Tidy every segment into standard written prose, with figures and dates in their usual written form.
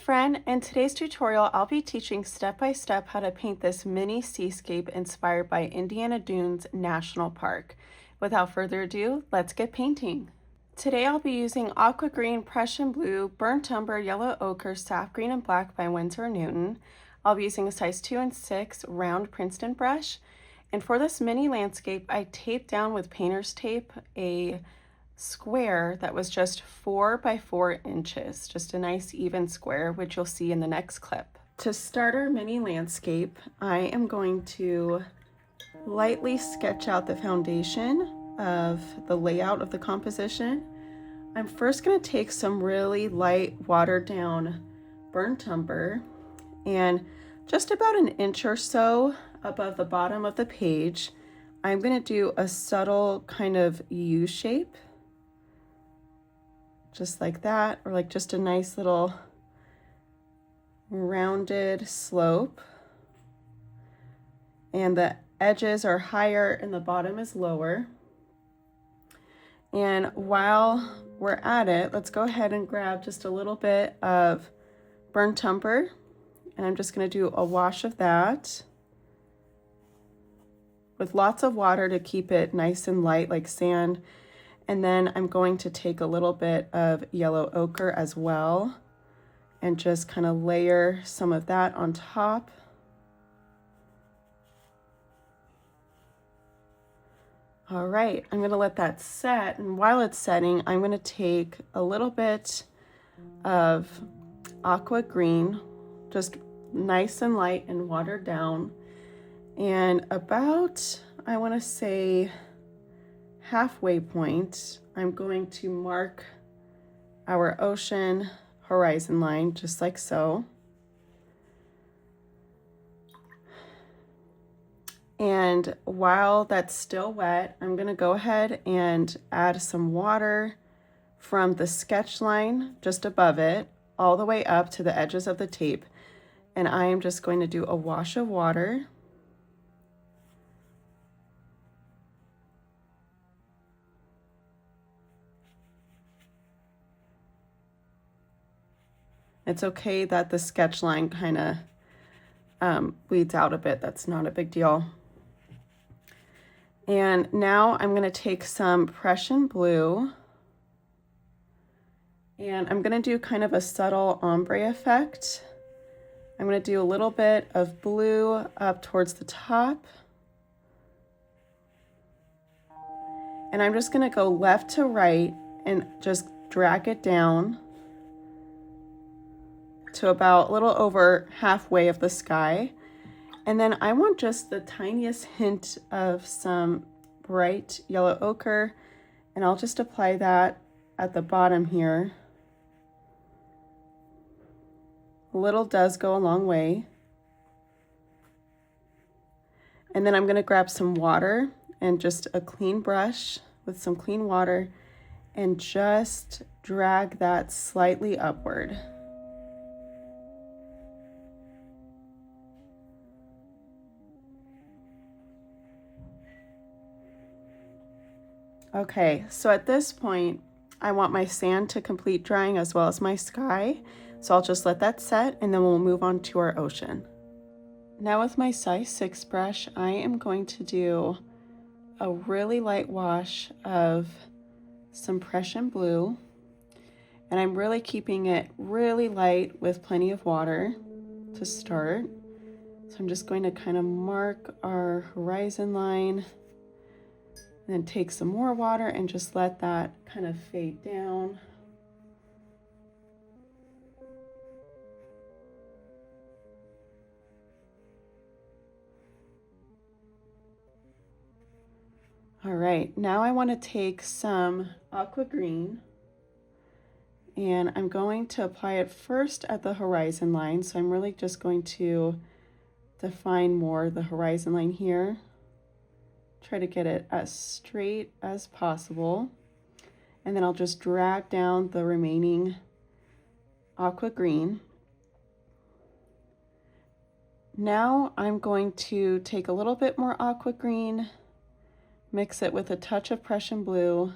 friend, in today's tutorial I'll be teaching step by step how to paint this mini seascape inspired by Indiana Dunes National Park. Without further ado, let's get painting. Today I'll be using Aqua Green, Prussian Blue, Burnt Umber, Yellow Ochre, Sap Green, and Black by Winsor & Newton. I'll be using a size 2 and 6 round Princeton brush. And for this mini landscape, I taped down with painter's tape a square that was just 4 by 4 inches, just a nice even square, which you'll see in the next clip. To start our mini landscape, I am going to lightly sketch out the foundation of the layout of the composition. I'm first going to take some really light watered down burnt umber, and just about an inch or so above the bottom of the page, I'm going to do a subtle kind of U shape, just like that, or like just a nice little rounded slope. And the edges are higher and the bottom is lower. And while we're at it, let's go ahead and grab just a little bit of burnt umber, and I'm just going to do a wash of that with lots of water to keep it nice and light like sand. And then I'm going to take a little bit of yellow ochre as well and just kind of layer some of that on top. All right, I'm gonna let that set, and while it's setting, I'm gonna take a little bit of Aqua Green, just nice and light and watered down, and about, I wanna say, halfway point, I'm going to mark our ocean horizon line just like so. And while that's still wet, I'm going to go ahead and add some water from the sketch line just above it all the way up to the edges of the tape. And I am just going to do a wash of water. It's okay that the sketch line kind of bleeds out a bit. That's not a big deal. And now I'm going to take some Prussian Blue, and I'm going to do kind of a subtle ombre effect. I'm going to do a little bit of blue up towards the top. And I'm just going to go left to right and just drag it down to about a little over halfway of the sky. And then I want just the tiniest hint of some bright yellow ochre, and I'll just apply that at the bottom here. A little does go a long way. And then I'm going to grab some water and just a clean brush with some clean water and just drag that slightly upward. Okay, so at this point, I want my sand to complete drying as well as my sky. So I'll just let that set, and then we'll move on to our ocean. Now with my size 6 brush, I am going to do a really light wash of some Prussian Blue. And I'm really keeping it really light with plenty of water to start. So I'm just going to kind of mark our horizon line, and then take some more water and just let that kind of fade down. All right, now I want to take some Aqua Green, and I'm going to apply it first at the horizon line. So I'm really just going to define more the horizon line here. Try to get it as straight as possible, and then I'll just drag down the remaining Aqua Green. Now I'm going to take a little bit more Aqua Green, mix it with a touch of Prussian Blue,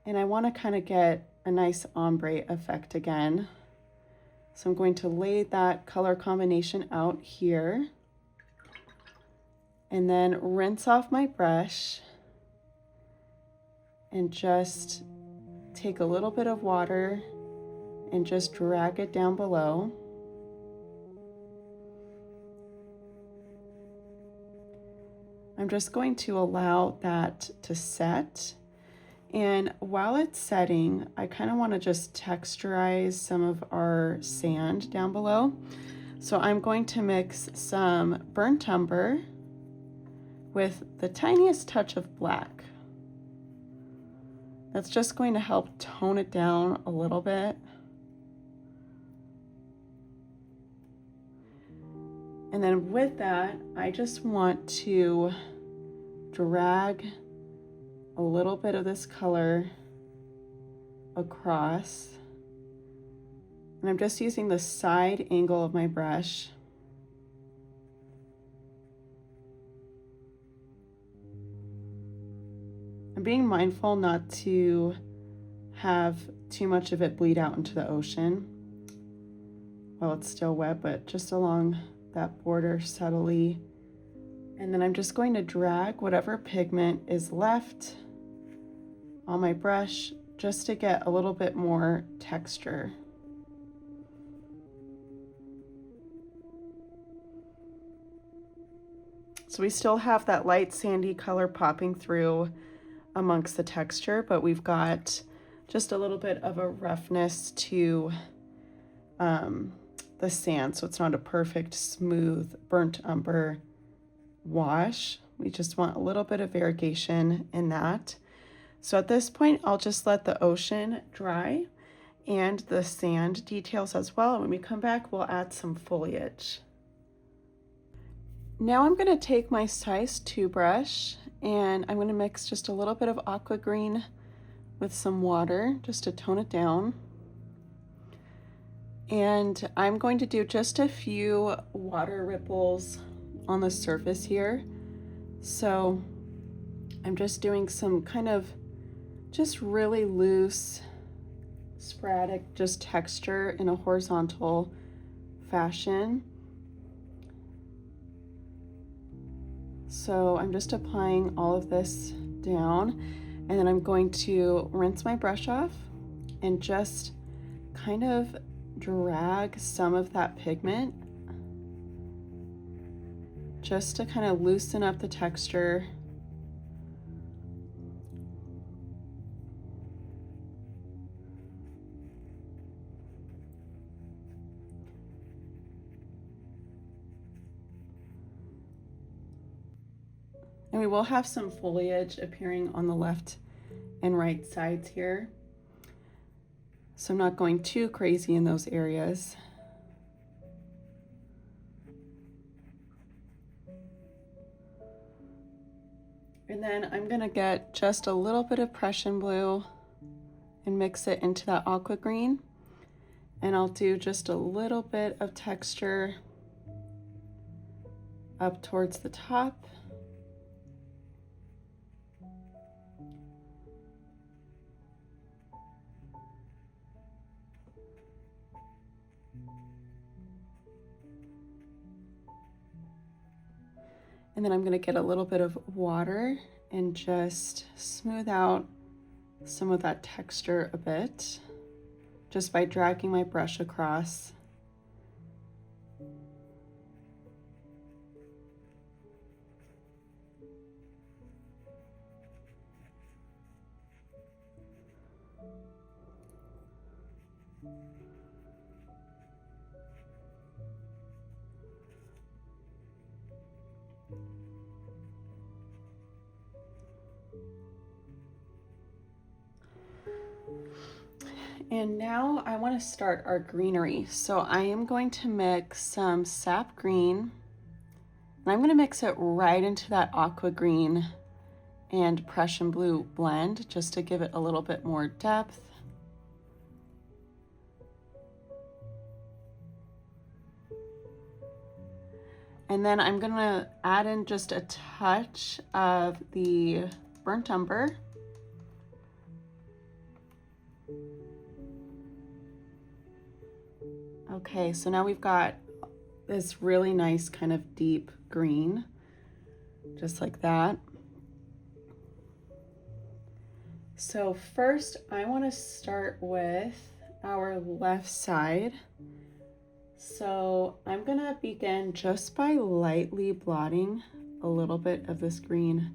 and I want to kind of get a nice ombre effect again. So So I'm going to lay that color combination out here and then rinse off my brush and just take a little bit of water and just drag it down below. I'm just going to allow that to set. And while it's setting, I kind of want to just texturize some of our sand down below. So I'm going to mix some burnt umber with the tiniest touch of black. That's just going to help tone it down a little bit. And then with that, I just want to drag a little bit of this color across. And I'm just using the side angle of my brush. I'm being mindful not to have too much of it bleed out into the ocean while it's still wet, but just along that border subtly. And then I'm just going to drag whatever pigment is left on my brush just to get a little bit more texture. So we still have that light sandy color popping through amongst the texture, but we've got just a little bit of a roughness to the sand, so it's not a perfect smooth burnt umber wash. We just want a little bit of variegation in that. So at this point, I'll just let the ocean dry and the sand details as well. When we come back, we'll add some foliage. Now I'm going to take my size 2 brush and I'm going to mix just a little bit of Aqua Green with some water just to tone it down. And I'm going to do just a few water ripples on the surface here. So I'm just doing some kind of just really loose, sporadic, just texture in a horizontal fashion. So I'm just applying all of this down, and then I'm going to rinse my brush off and just kind of drag some of that pigment just to kind of loosen up the texture. And we will have some foliage appearing on the left and right sides here. So I'm not going too crazy in those areas. And then I'm gonna get just a little bit of Prussian Blue and mix it into that Aqua Green. And I'll do just a little bit of texture up towards the top. And then I'm gonna get a little bit of water and just smooth out some of that texture a bit, just by dragging my brush across. And now I want to start our greenery. So I am going to mix some Sap Green, and I'm going to mix it right into that Aqua Green and Prussian Blue blend just to give it a little bit more depth. And then I'm going to add in just a touch of the burnt umber. Okay, so now we've got this really nice kind of deep green, just like that. So first I want to start with our left side. So I'm gonna begin just by lightly blotting a little bit of this green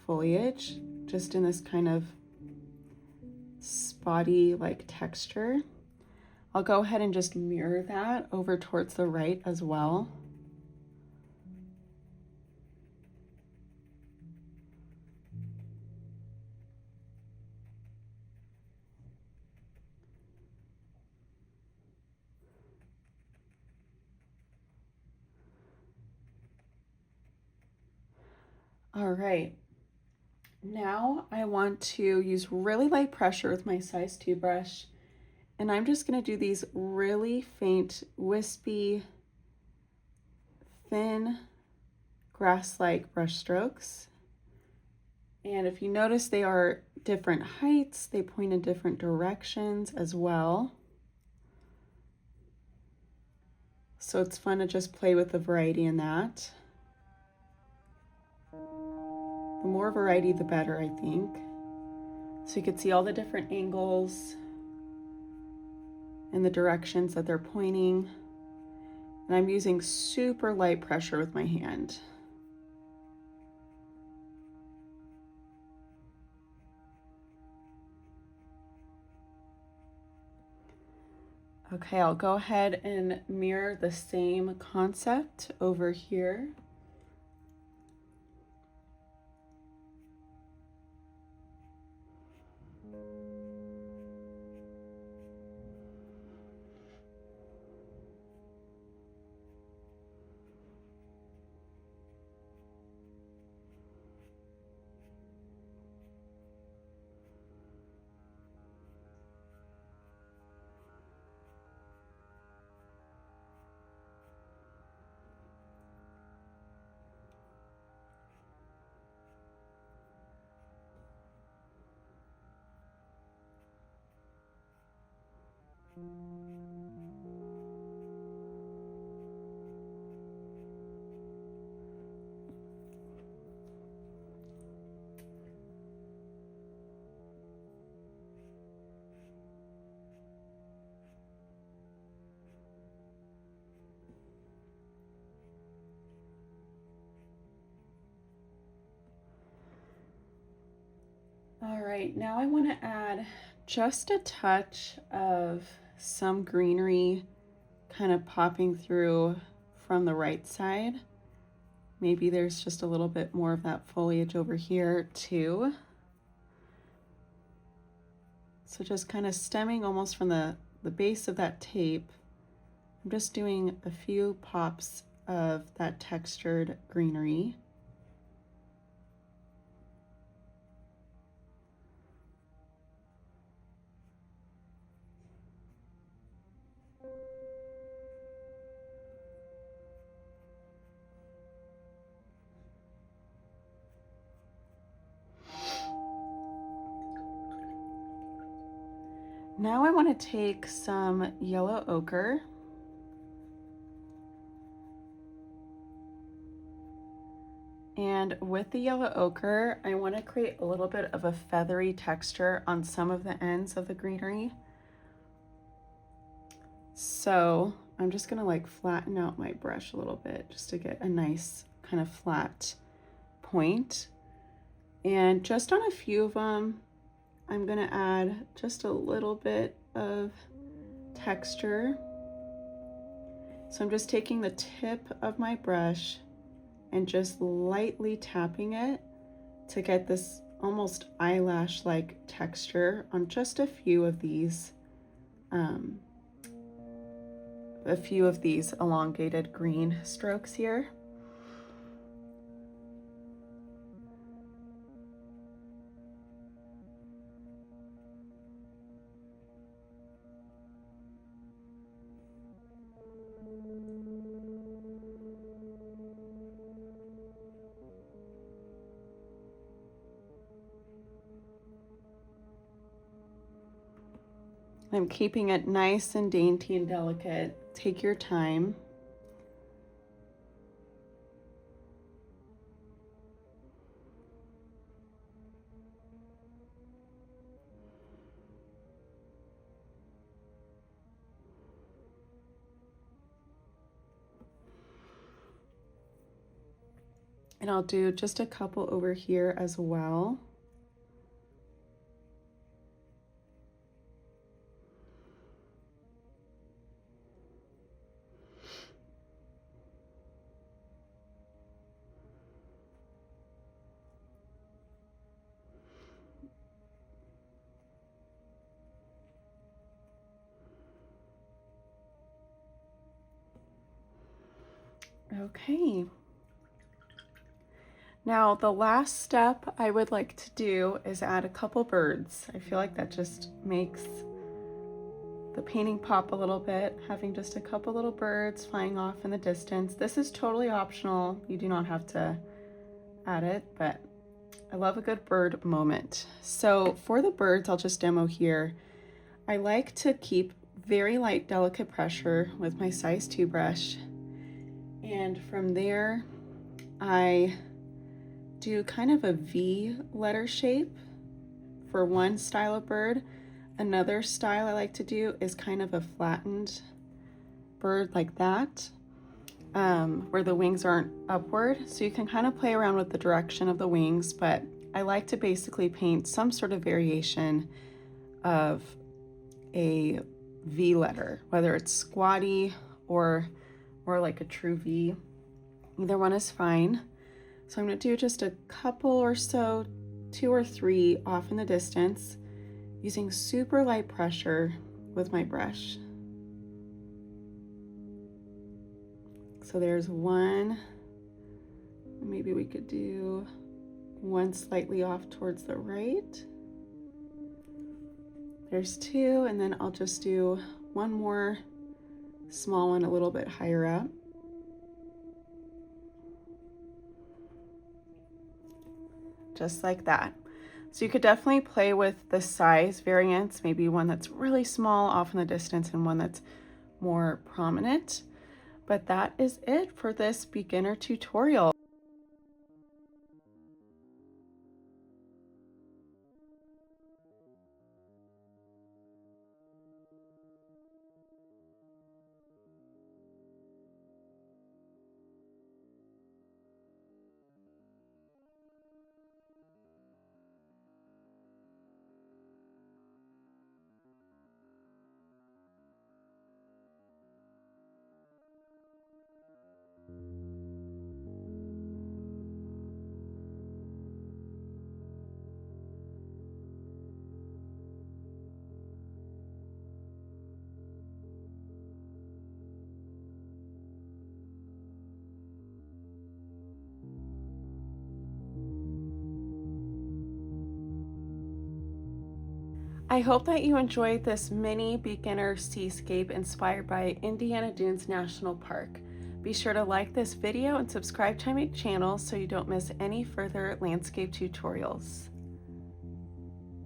foliage, just in this kind of spotty like texture. I'll go ahead and just mirror that over towards the right as well. All right, now I want to use really light pressure with my size 2 brush, and I'm just gonna do these really faint, wispy, thin, grass-like brush strokes. And if you notice, they are different heights, they point in different directions as well. So it's fun to just play with the variety in that. The more variety, the better, I think. So you can see all the different angles and the directions that they're pointing. And I'm using super light pressure with my hand. Okay, I'll go ahead and mirror the same concept over here. All right, now I want to add just a touch of some greenery kind of popping through from the right side. Maybe there's just a little bit more of that foliage over here too. So just kind of stemming almost from the base of that tape, I'm just doing a few pops of that textured greenery. Now I want to take some yellow ochre and with the yellow ochre, I want to create a little bit of a feathery texture on some of the ends of the greenery. So I'm just going to like flatten out my brush a little bit just to get a nice kind of flat point. And just on a few of them, I'm going to add just a little bit of texture. So I'm just taking the tip of my brush and just lightly tapping it to get this almost eyelash-like texture on just a few of these elongated green strokes here. I'm keeping it nice and dainty and delicate. Take your time. And I'll do just a couple over here as well. Okay. Now the last step I would like to do is add a couple birds. I feel like that just makes the painting pop a little bit, having just a couple little birds flying off in the distance. This is totally optional. You do not have to add it, but I love a good bird moment. So for the birds, I'll just demo here. I like to keep very light, delicate pressure with my size 2 brush. And from there, I do kind of a V letter shape for one style of bird. Another style I like to do is kind of a flattened bird like that, where the wings aren't upward. So you can kind of play around with the direction of the wings, but I like to basically paint some sort of variation of a V letter, whether it's squatty or like a true V. Either one is fine. So I'm going to do just a couple or so, 2 or 3 off in the distance, using super light pressure with my brush. So there's one. Maybe we could do one slightly off towards the right. There's 2, and then I'll just do one more small one a little bit higher up. Just like that. So you could definitely play with the size variants, maybe one that's really small off in the distance and one that's more prominent. But that is it for this beginner tutorial. I hope that you enjoyed this mini beginner seascape inspired by Indiana Dunes National Park. Be sure to like this video and subscribe to my channel so you don't miss any further landscape tutorials.